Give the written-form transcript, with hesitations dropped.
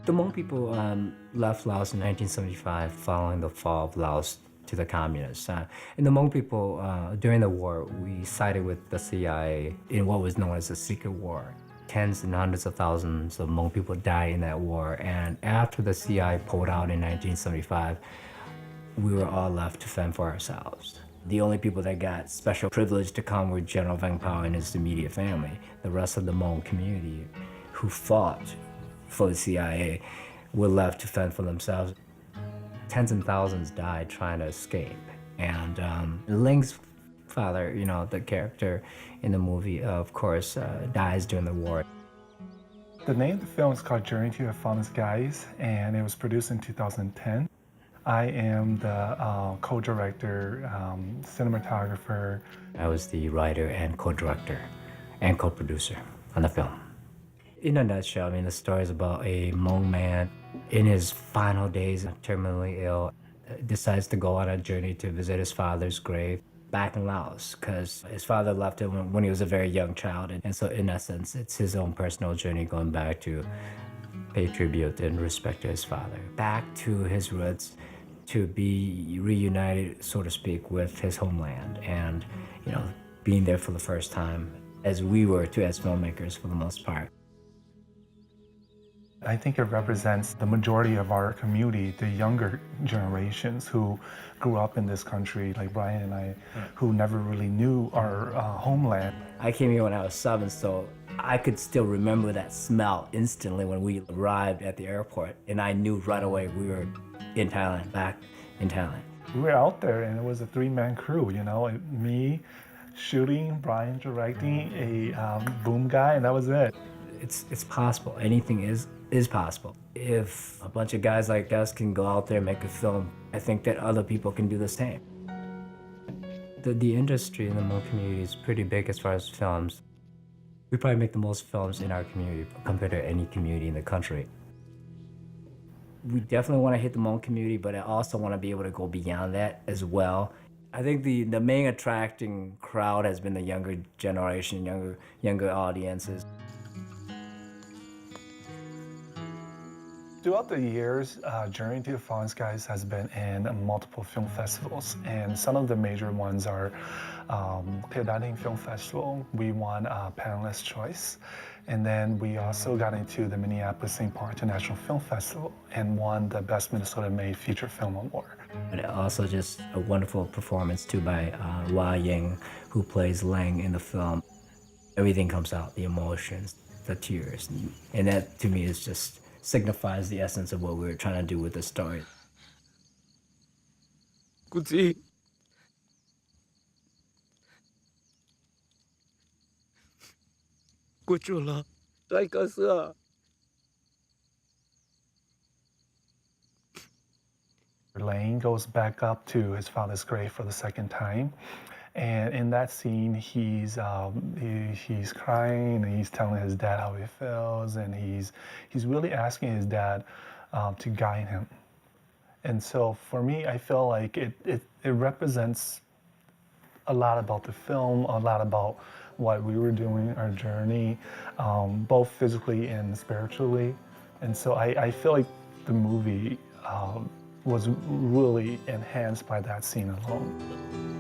The Hmong people left Laos in 1975 following the fall of Laos to the communists. And the Hmong people, during the war, we sided with the CIA in what was known as a secret war. Tens and hundreds of thousands of Hmong people died in that war. And after the CIA pulled out in 1975, we were all left to fend for ourselves. The only people that got special privilege to come were General Vang and his immediate family. The rest of the Hmong community who fought for the CIA were left to fend for themselves. Tens and thousands died trying to escape. And Ling's father, you know, the character in the movie, of course, dies during the war. The name of the film is called Journey to the Fallen Skies, and it was produced in 2010. I am the co-director, cinematographer. I was the writer and co-director and co-producer on the film. In a nutshell, I mean, the story is about a Hmong man in his final days, terminally ill, decides to go on a journey to visit his father's grave back in Laos, because his father left him when he was a very young child. And so in essence, it's his own personal journey going back to pay tribute and respect to his father, back to his roots, to be reunited, so to speak, with his homeland, and, you know, being there for the first time, as we were too, as filmmakers for the most part. I think it represents the majority of our community, the younger generations who grew up in this country, like Bryan and I, who never really knew our homeland. I came here when I was 7, so I could still remember that smell instantly when we arrived at the airport, and I knew right away we were in Thailand, back in Thailand. We were out there, and it was a 3-man crew, you know, me shooting, Bryan directing, a boom guy, and that was it. It's possible. Anything is possible. If a bunch of guys like us can go out there and make a film, I think that other people can do the same. The industry in the Hmong community is pretty big as far as films. We probably make the most films in our community compared to any community in the country. We definitely want to hit the Hmong community, but I also want to be able to go beyond that as well. I think the main attracting crowd has been the younger generation, younger audiences. Throughout the years, Journey to the Fallen Skies has been in multiple film festivals, and some of the major ones are Teodating Film Festival. We won Panelist Choice, and then we also got into the Minneapolis-St. Paul International Film Festival and won the Best Minnesota-Made Feature Film Award. But also just a wonderful performance too by Hua Ying, who plays Lang in the film. Everything comes out, the emotions, the tears, and that to me is just signifies the essence of what we were trying to do with the story. Kuzi. Kuchula. Daikasa. Lane goes back up to his father's grave for the second time. And in that scene, he's crying and he's telling his dad how he feels, and he's really asking his dad to guide him. And so for me, I feel like it represents a lot about the film, a lot about what we were doing, our journey, both physically and spiritually. And so I feel like the movie was really enhanced by that scene alone.